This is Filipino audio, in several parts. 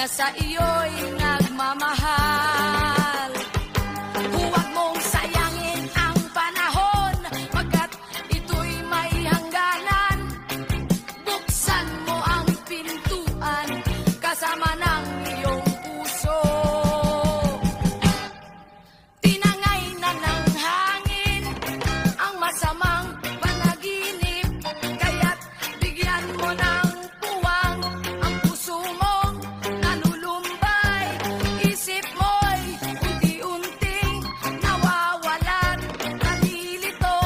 na sa iyo'y nagmamahal. Huwag mong sayangin ang panahon, pagkat ito'y may hangganan. Buksan mo ang pintuan kasama ng iyong puso. Tinangay na ng hangin ang masamang panaginip, kaya't bigyan mo ng puwang ang puso mong nalulumbay. Isip mo'y unti-unting nawawalan, nalilito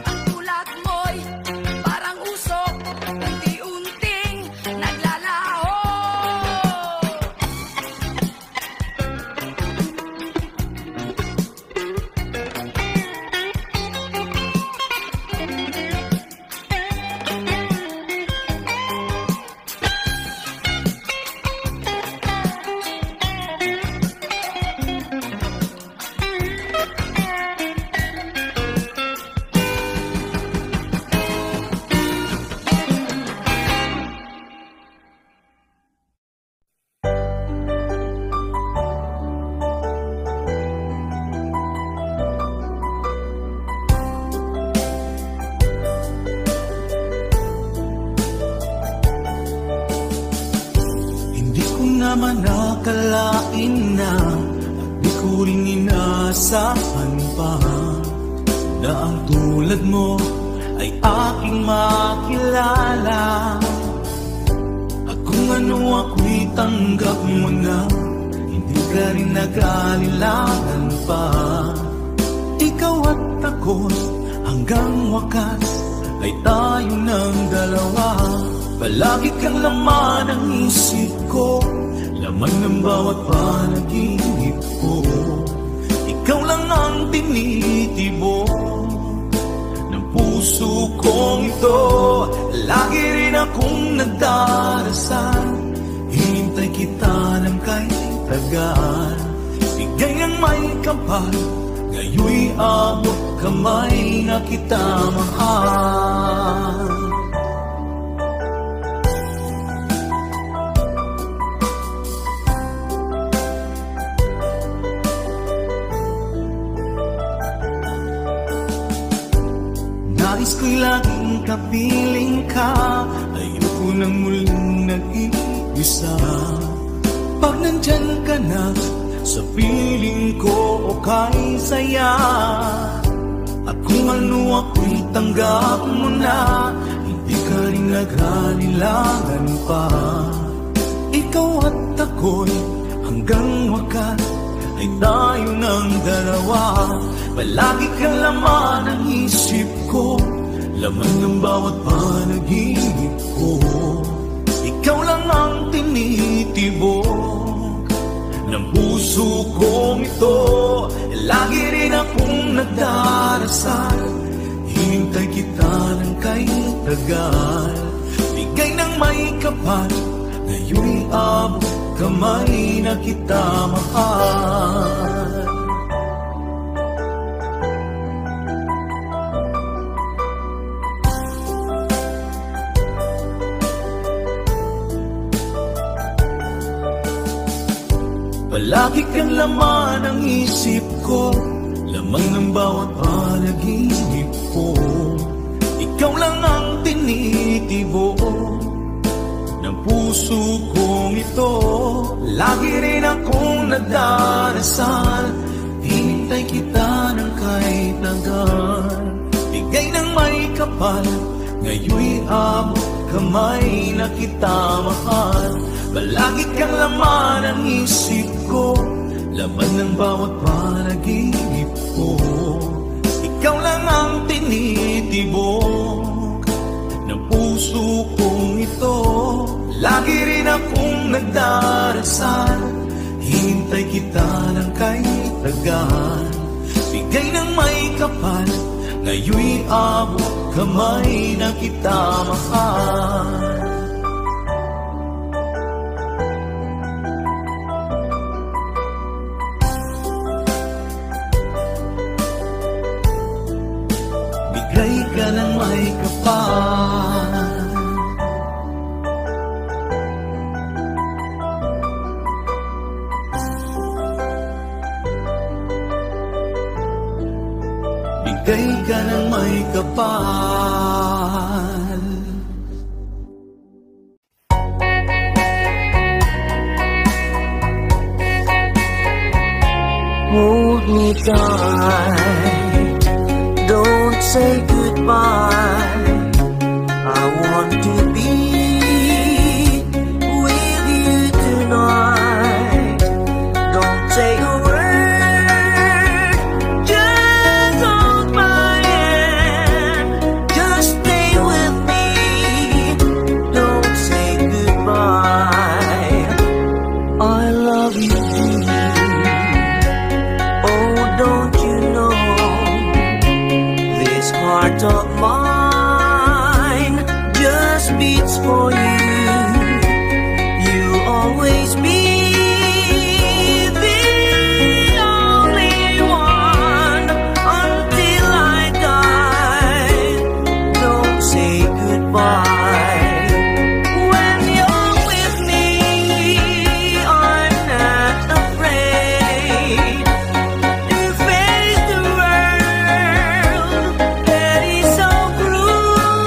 ang tulad mo'y parang usok, unti-unting naglalaho. Hindi ko naman nakalain na at di ko rin inaasahan pa na ang tulad mo ay aking makilala. At kung ano ako'y tanggap mo na, hindi ka rin nag-aalilangan pa. Ikaw at ako hanggang wakas ay tayo ng dalawa. Palagi kang laman ng isip ko, laman ng bawat panaginip ko. Ikaw lang ang tinitibok ng puso kong ito. Lagi rin akong nagdarasal, hinintay kita ng kahit tagal. Bigay ng may kapal, ngayon'y abot kamay na kita mahal. Nais ko'y laging kapiling ka, ayoko nang muling nag-iisa. Pag nandyan ka na sa piling ko, okay saya. At kung ano ako'y tanggap mo na, hindi ka rin nag-aalilangan pa. Ikaw at ako'y hanggang wakas ay tayo ng dalawa. Palagi kang laman ng isip ko, laman ng bawat panaginip ko. Ikaw lang ang tinitibok ng puso kong ito. Lagi rin akong nagdarasal, hinintay kita ng kahit tagal. Bigay ng may kapal, ngayon'y abot kamay na kita mahal. Palagi kang laman ng isip ko, lamang ng bawat panaginip ko. Ikaw lang ang tinitibok ng puso kong ito. Lagi rin akong nagdarasal, hinintay kita ng kahit tagal. Bigay ng may kapal, ngayon'y abot kamay na kita mahal. Palagi kang laman ng isip ko, laman ng bawat panaginip ko. Ikaw lang ang tinitibok ng puso kong ito. Lagi rin akong nagdarasal, hinintay kita ng kahit tagal. Bigay ng may kapal, ngayon'y abot kamay na kita mahal. Bigay ka ng may kapal, bigay ka ng may kapal. Hold me tight, don't say goodbye. I want to be with you tonight. Don't say a word, just hold my hand. Just stay with me, don't say goodbye. I love you dearly. Oh, don't you know, this heart of mine just beats for you. You'll always be the only one until I die. Don't say goodbye. When you're with me, I'm not afraid to face the world that is so cruel.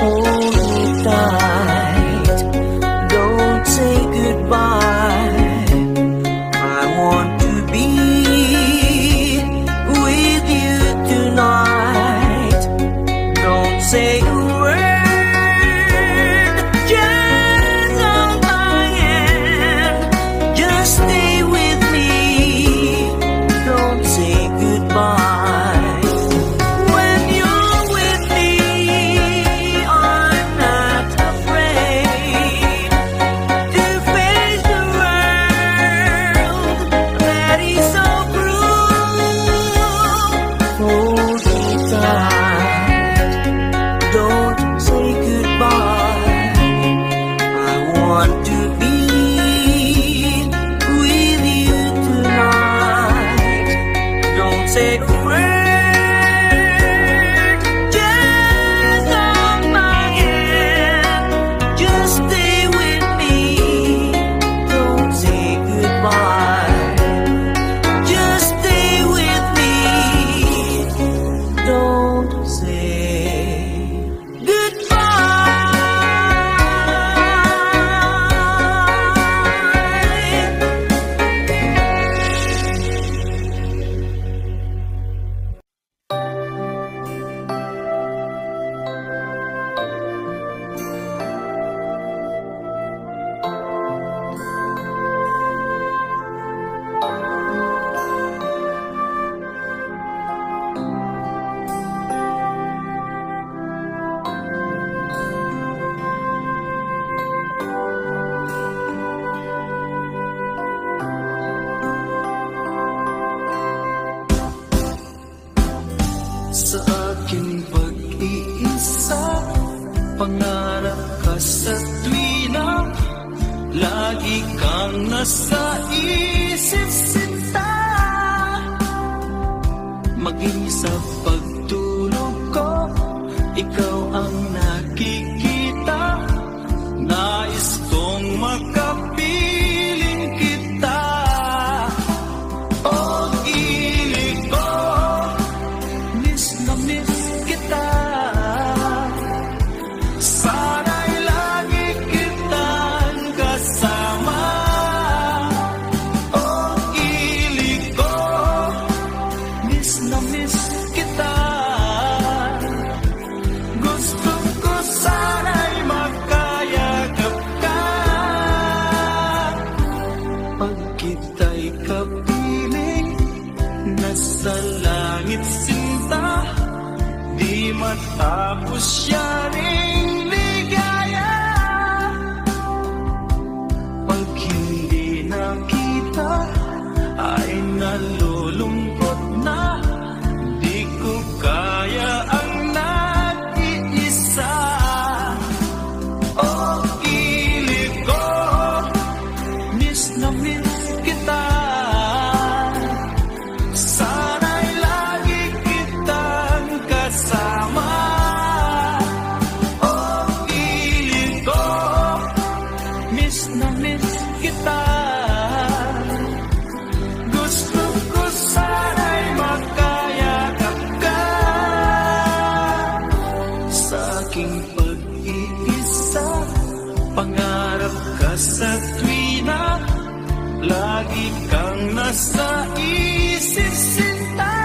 Hold me tight, don't say goodbye. I want to be with you tonight. Don't say a word, just hold my hand. Just stay with me, don't say goodbye. When you're with me, I'm not afraid to face the world that is so cruel. Hold me tight, don't say goodbye. I want to be with you tonight. Don't say a word, just hold my hand. Just stay with me, don't say goodbye. Just stay with me, don't say goodbye. Sa aking pag-iisa, pangarap ka sa tuwina, lagi kang nasa isip sinta. Maging sa pagtulog ko, ikaw ang nakikita. Nais kong makapiling kita. Oh, ilig ko, miss na miss kita. Sana'y lagi kitang kasama. Oh, ilig ko, miss na miss kita. Gusto ko sana'y makayagap ka. Pag kita'y kapiling, nasa langit sinta, di matapos siya ring ligaya. Pag hindi nakita, ay nalulungkot na. Di ko kaya ang nag-iisa. Oh, ilig ko, miss na miss kita. Sana'y lagi kitang kasama. Oh, nasa isip sinta.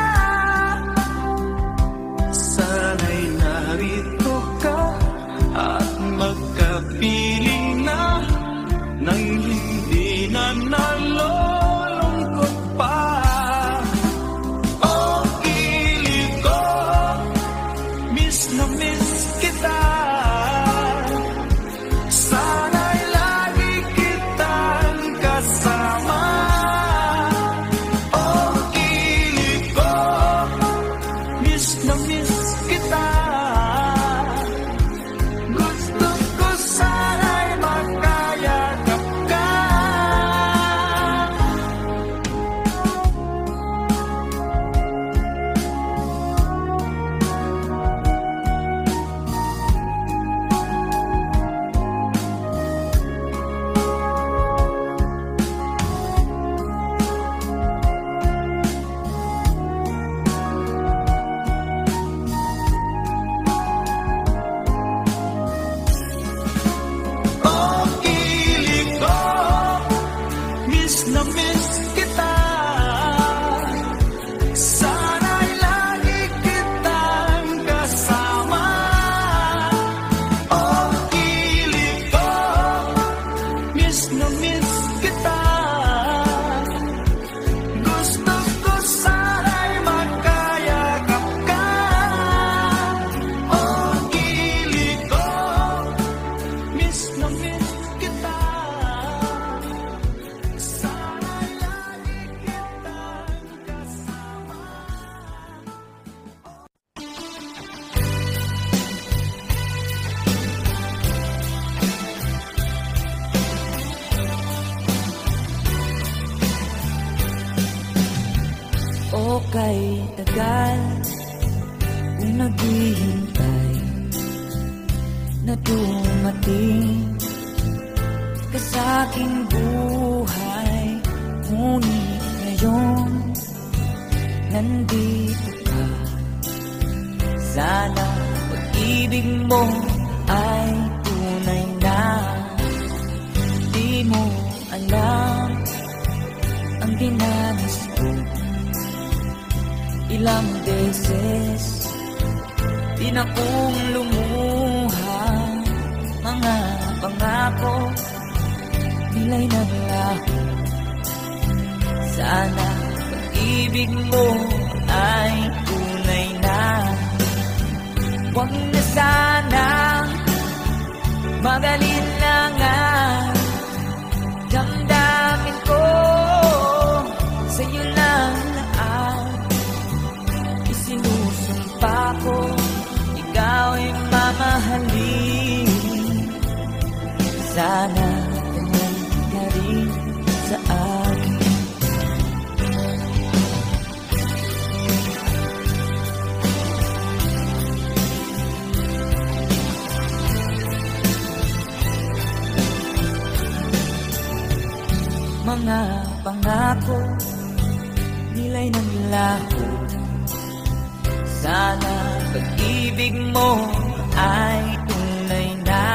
Sana'y narito ka at magkapiling na nang hindi na nalulungkot pa. O kilig ko, miss na miss kita. Sana'y lagi kitang kasama. O kilig ko, miss na miss kita. Gusto ko sana'y makayakap ka. O kilig ko, miss na miss kita. Sana'y lagi kitang kasama. O kilig ko, miss na miss kita. Gusto ko sana'y makayakap ka. O kilig ko, miss na miss kita. Sana'y lagi kitang kasama. O kay tagal kung naghihintay na dumating ka sa aking buhay. Ngunit ngayon nandito ka. Sana pag-ibig mo ay tunay na. Di mo alam ang dinanas ko. Ilang beses din akong lumuha. Mga pangako nila'y naglaho. Sana pag-ibig mo ay tunay na. Huwag na sanang magalinlangan. Damdamin ko sa'yo lang lahat. Isinusumpa ko ikaw ay mamahalin. Sana ganun ka rin sa akin. Mga pangako nila'y naglaho. Sana pag-ibig mo ay tunay na.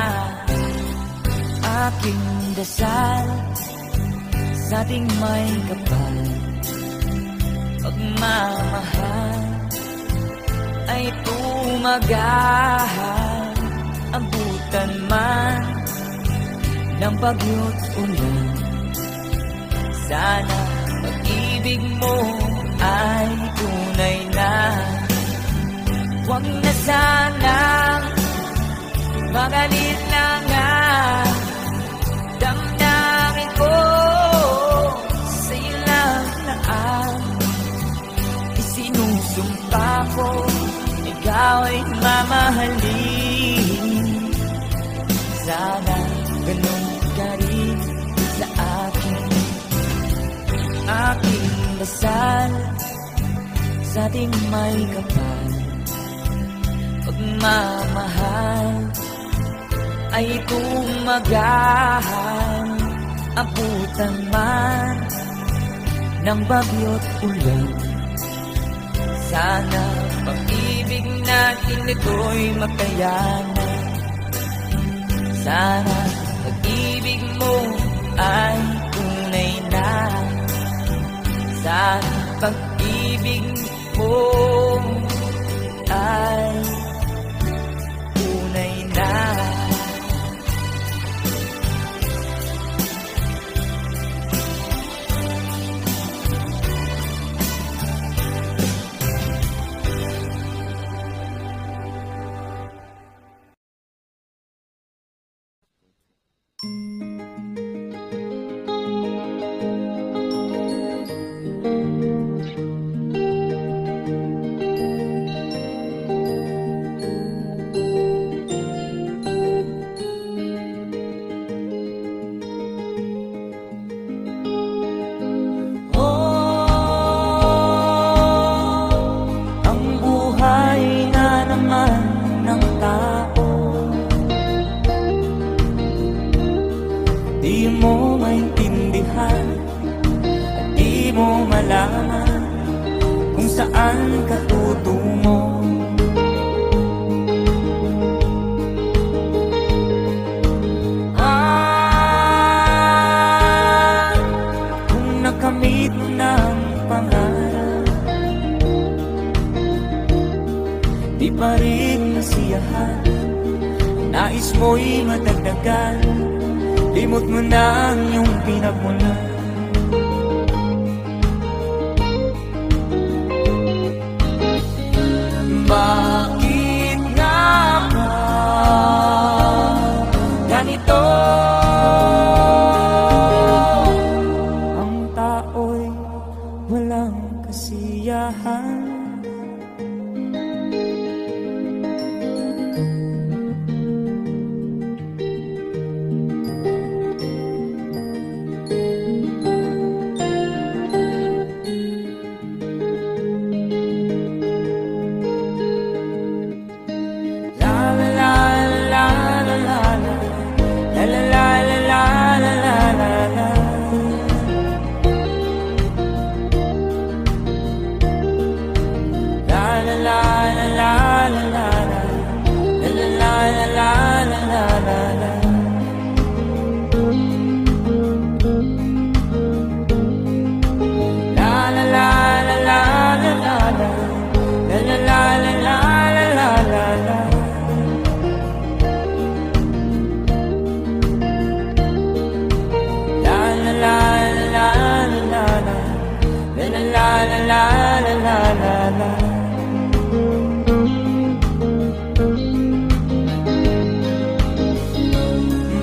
Aking dasal sa ating may kapal. Pagmamahal ay tumagahan. Abutan man ng bagyo't ulan. Sana pag-ibig mo ay tunay na. Huwag na sanang magalinlangan. Damdamin ko sa'yo lang lahat. Isinusumpa ko ikaw ay mamahalin. Sana ganun ka rin sa akin. Aking dasal sa ating may kapal. Pagmamahal ay tumagahan. Abutan man ng bagyo't ulan. Sana pag-ibig natin ito'y makayanan. Sana pag-ibig mo ay tunay na. sa pag-ibig mo ay tunay na. Di mo maintindihan at di mo malaman kung saan ka tutungo. Kung nakamit mo ng pangarap, di pa rin nasiyahan, nais mo'y madagdagan, limot mo na ang iyong pinagmulan. Bakit nga ba ganito? Ang tao'y walang kasiyahan.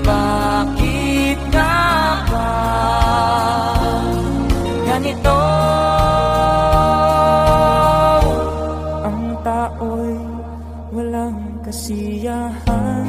Bakit nga ba ganito? Ang tao'y walang kasiyahan.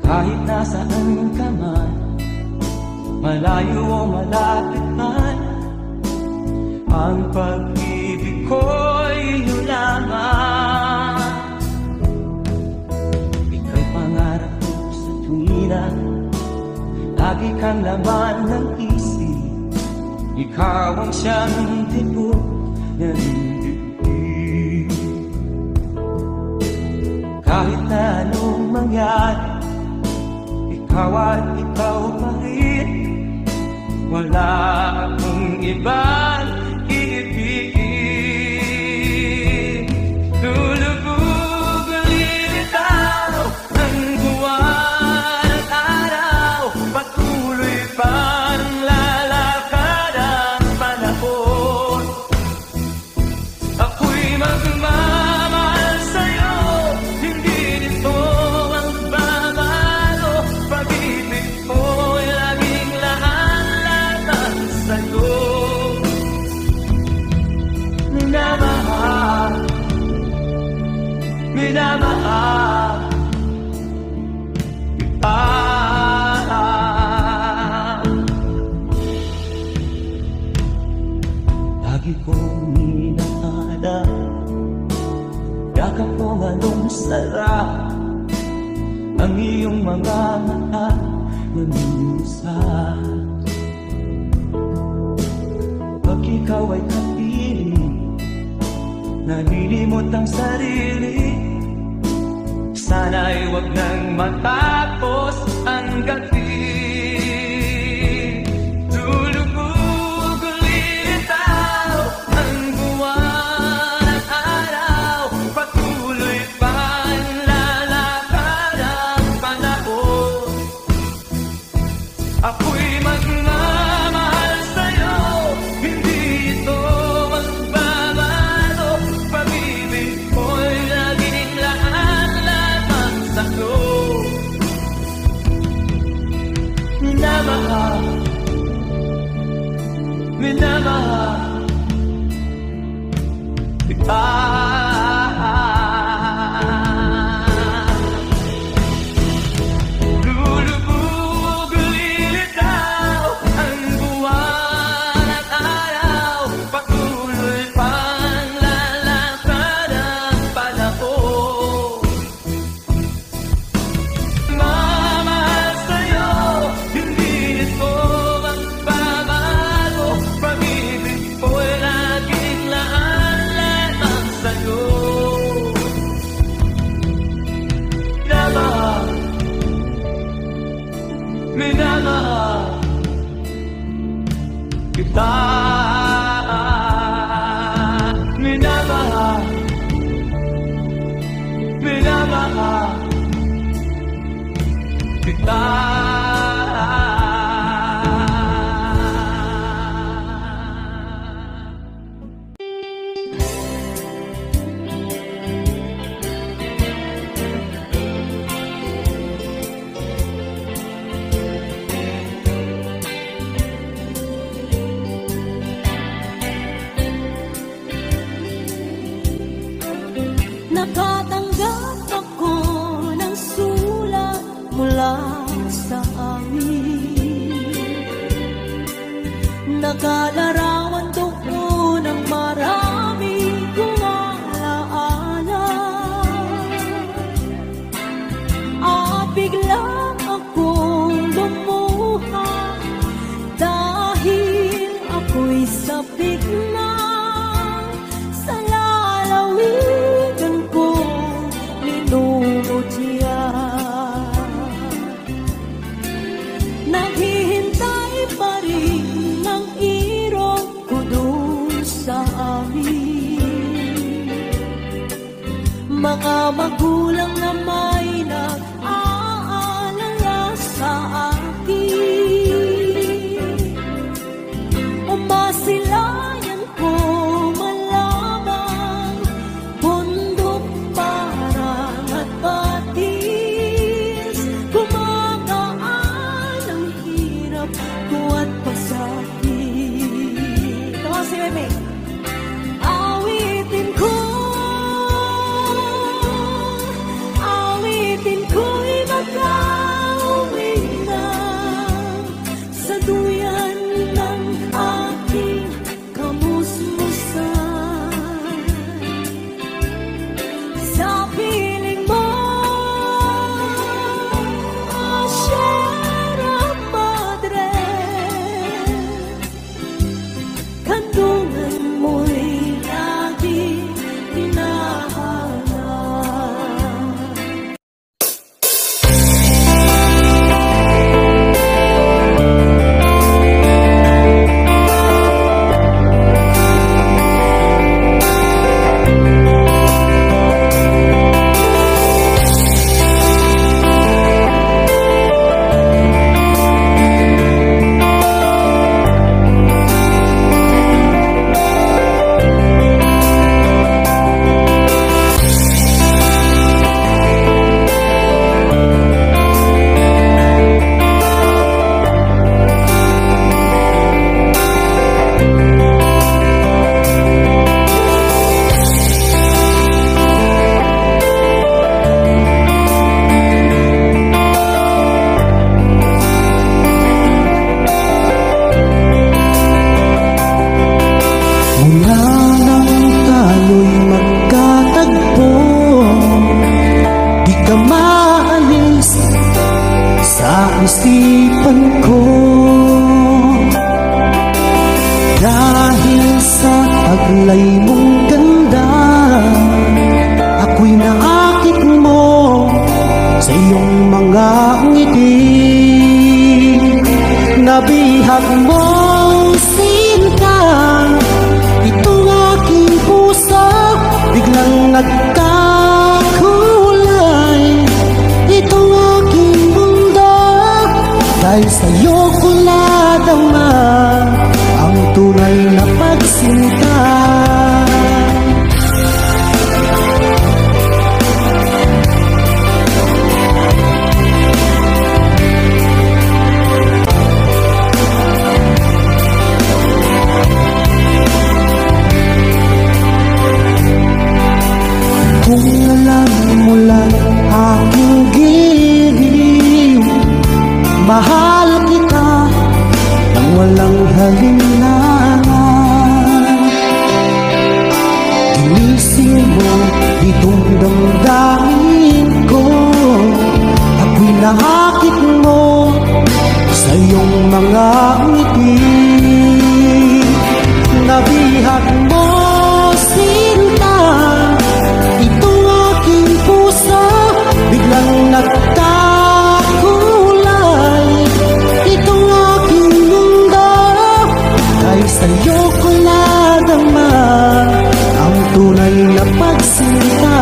Kahit nasaan ka man, malayo o malapit man, ang pag-ibig ko'y iyong lamang. Ika'y pangarap ko sa tuwina, lagi kang laman ng isip. Ikaw ang siyang tibok ng dibdib. Kahit na anong mangyari, ikaw at ikaw pa rin. Wala akong ibang ibigin. Lulubog ang lilita Lagi kong minahada, yakap mo anong sarap, ang iyong mga mata naminusa. Pag ikaw ay kapiling, nalilimot ang sarili. Sana'y wag nang matapos ang gabi. Tulubog ulitaw ang buwan at araw, patuloy pa ang lalakad ang panahon. Ako'y magmamahal sa'yo, hindi ito magbabago. Pag-ibig ko'y laging laan lamang sa'yo. Minamahal, minamahal kita. Lulubog lilitaw ang buwan at araw, patuloy pang lalakad ang panahon. Mamahal sa'yo, hindi ito magbabago. Pag-ibig ko'y laging laan lamang sa'yo. Minamahal, minamahal kita. Minamahal, minamahal kita. Nakatanggap ako ng sulat mula sa amin. Nakalarawan doon ang marami kong alaala. At biglang akong lumuha dahil ako'y sabik na sa lalawigan kong minumutya. Naghihintay pa rin ang irong ko doon sa amin. Mga magulang na may nag-aalala sa akin. Umasilayan ko malamang bundok parang at patis. Gumagaan ang hirap ko at pasakit. Ito si Meme. Awitin ko sa isipan ko. Dahil sa taglay mong ganda, ako'y naakit mo sa iyong mga ngiti. Nabihag mong sinta itong aking puso, biglang nagkakulay itong aking mundo. Dahil sa'yo ko nadama ang tunay na pagsinta. Kung alam mo lang aking giliw, mahal kita nang walang halinlangan. Ginising mo itong damdamin ko, ako'y naakit mo sa iyong mga ngiti. Nabihag mo sinta itong aking puso, biglang nagkakulay itong aking mundo. Dahil sa'yo ko nadama ang tunay na pagsinta.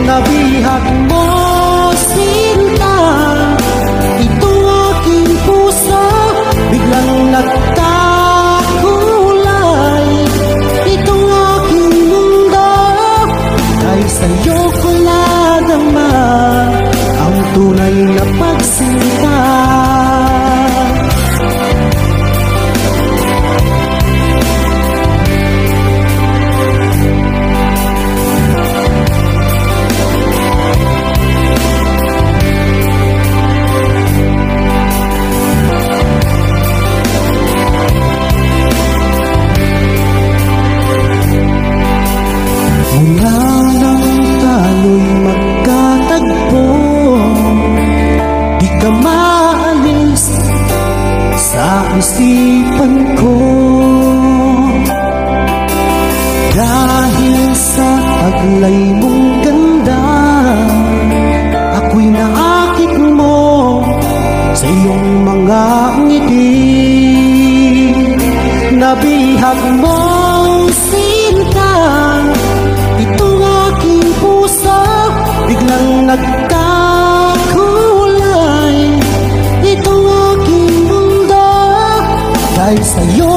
Nabihag mo sinta itong aking puso, biglang nagkakulay itong aking mundo. Dahil sa'yo ko nadama ang tunay na pagsinta. Mula nang tayo'y magkatagpo, di ka maalis sa isipan ko. Dahil sa taglay mong ganda, ako'y naakit mo sa iyong mga ngiti. Nabihag mong sinta itong aking puso, biglang nagkakulay itong aking mundo. Dahil sa'yo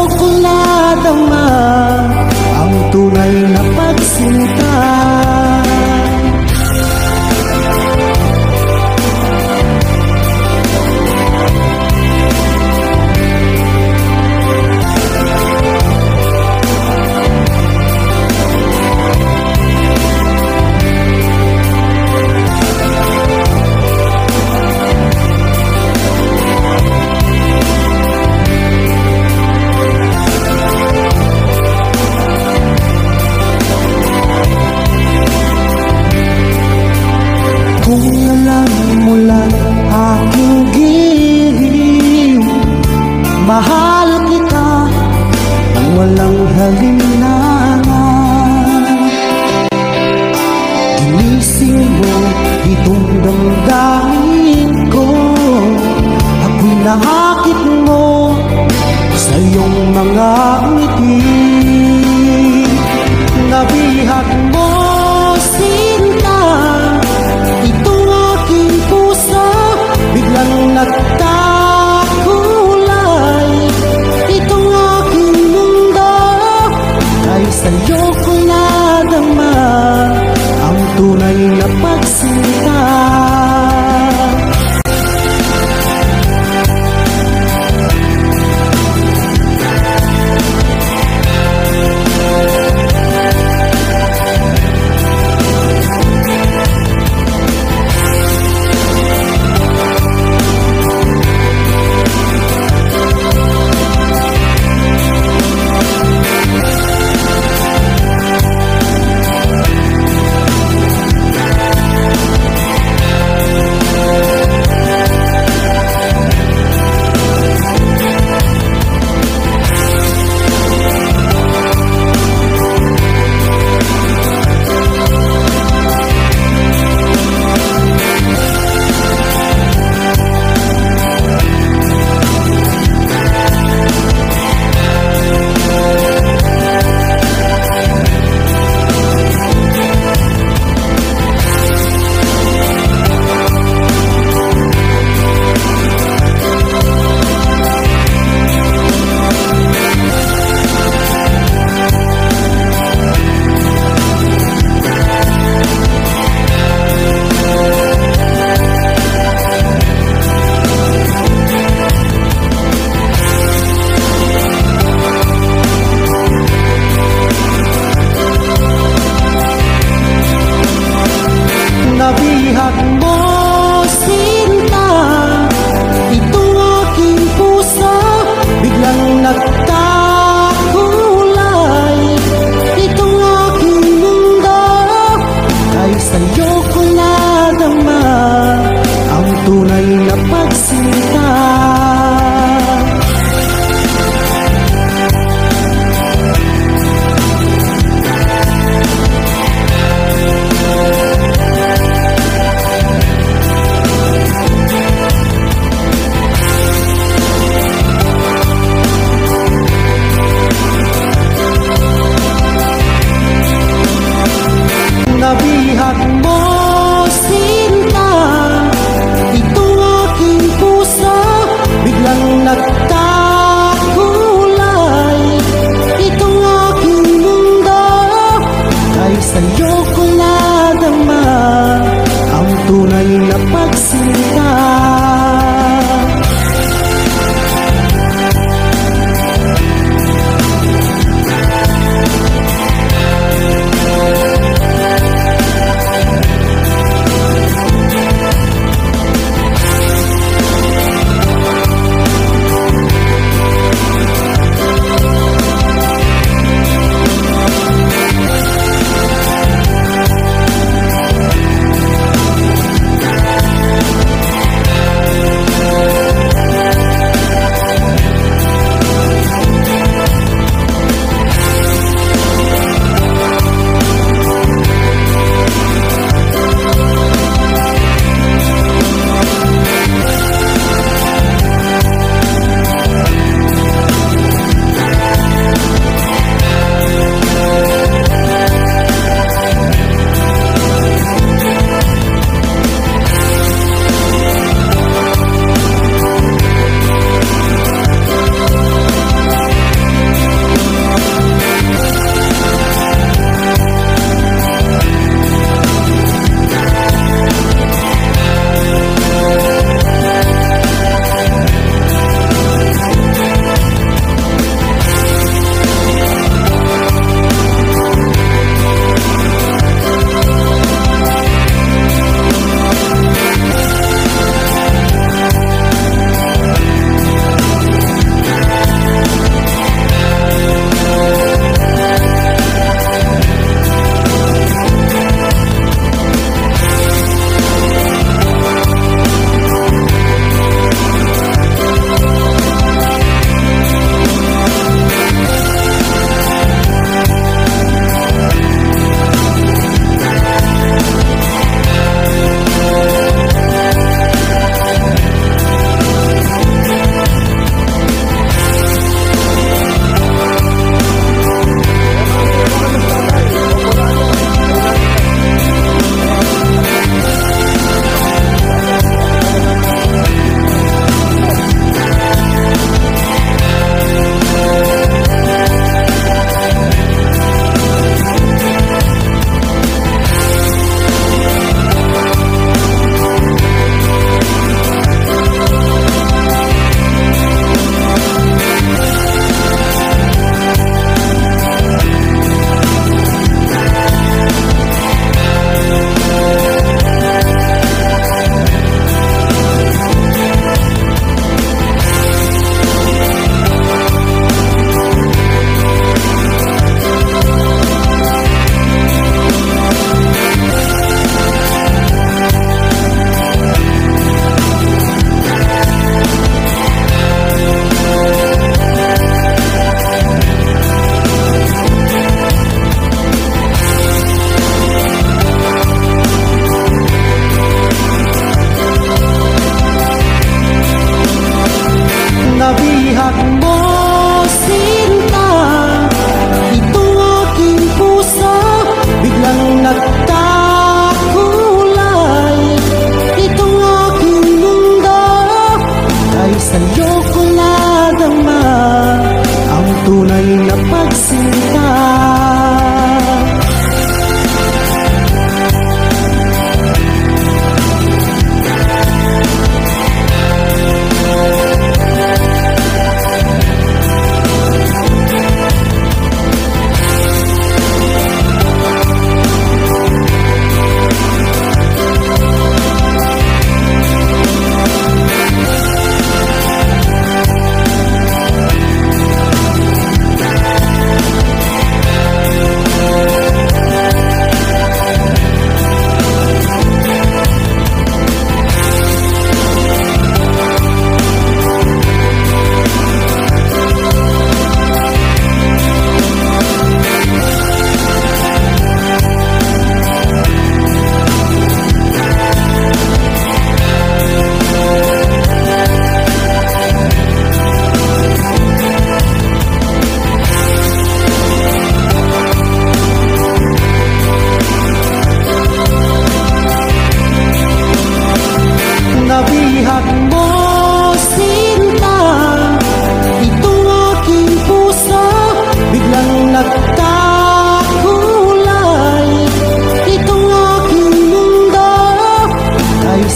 napagsinta.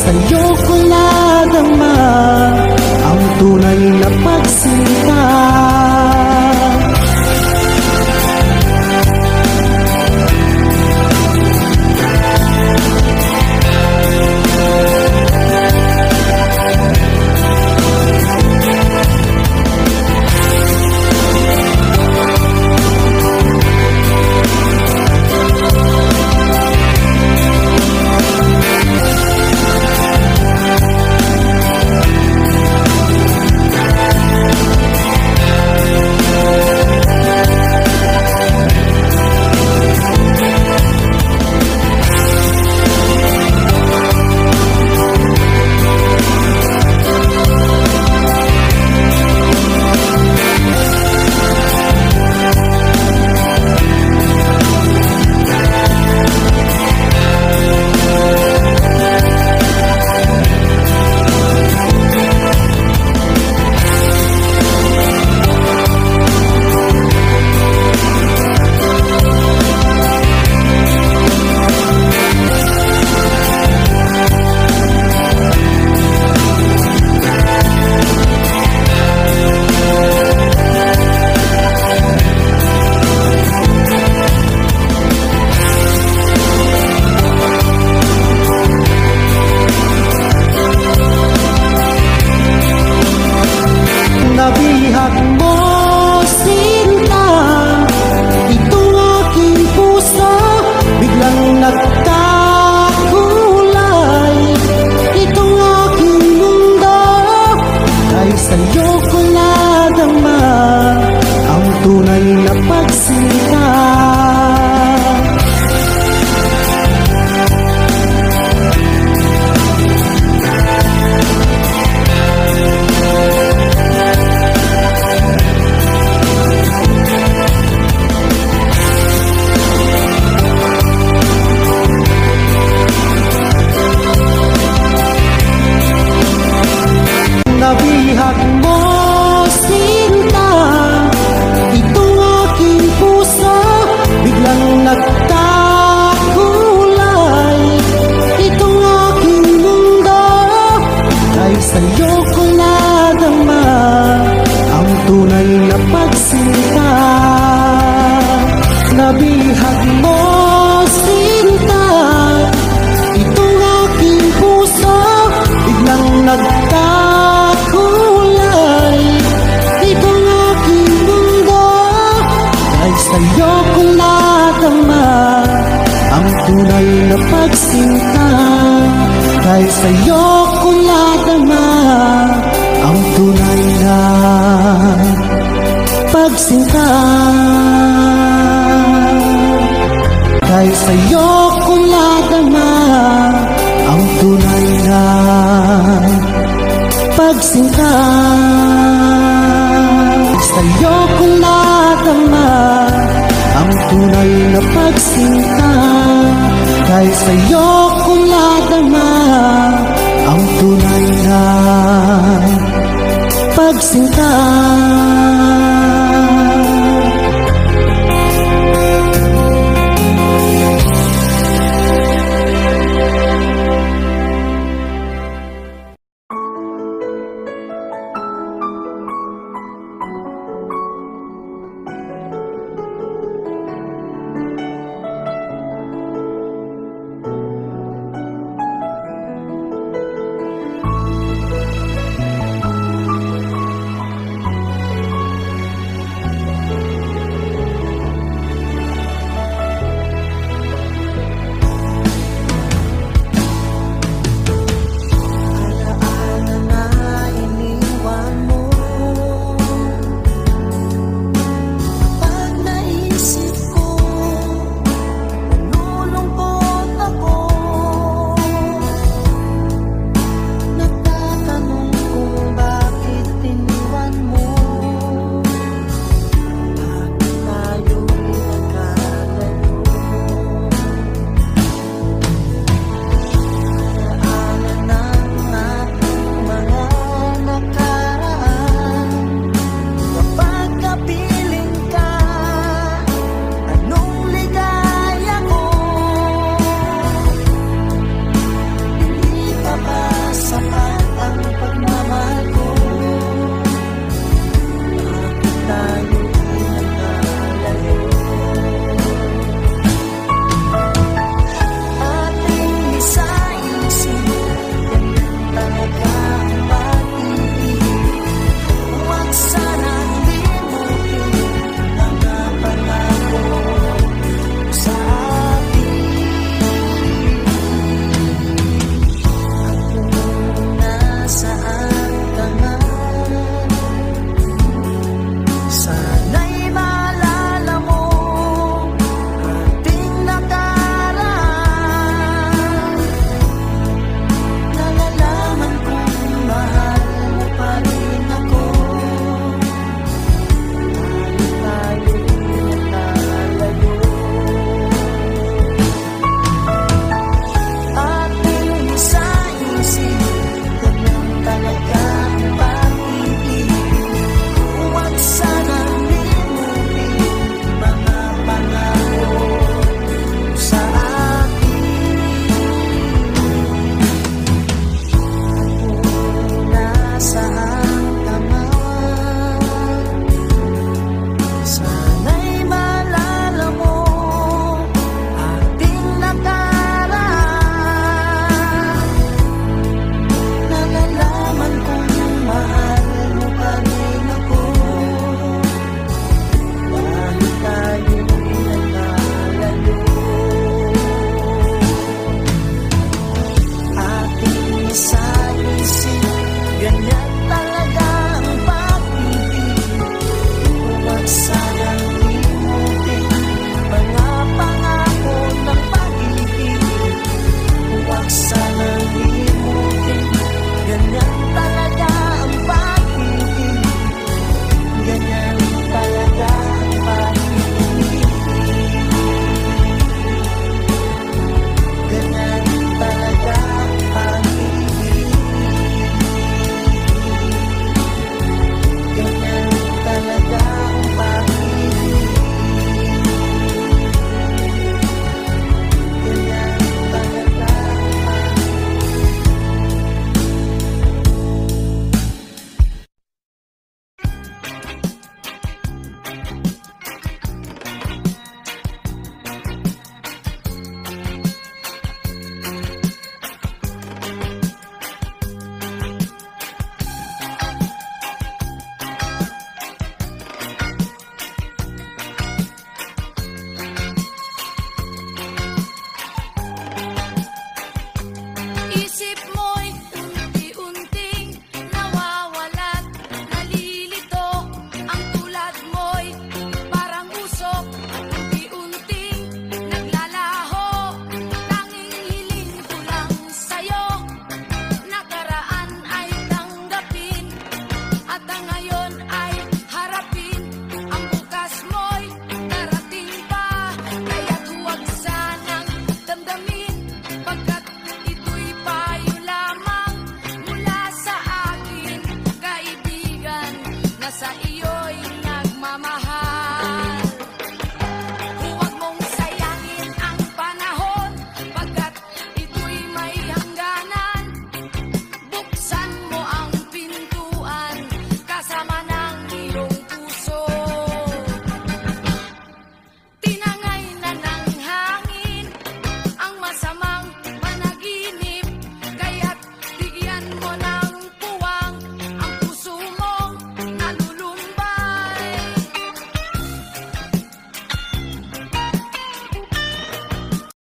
sa'yo ko nadama ang tunay na pagsinta. Nabihag mo sinta, itong aking puso biglang nagtakulay. Itong aking mundo ay sa'yo ko nadama ang tunay na pagsinta. Nabihag mo sinta, itong aking puso biglang nagtakulay. Itong aking mundo ay sa'yo ko nadama ang tunay na pagsinta. Nabihag mo sinta, itong aking puso biglang nagtakulay. Itong aking mundo ay sa'yo ko nadama ang tunay na pagsinta. Dahil sa'yo ko nadama ang tunay na pagsinta. Dahil sa'yo ko nadama ang tunay na pagsinta. Sa'yo ko nadama ang tunay na pagsinta. Dahil sa'yo ko nadama ang tunay na pagsinta.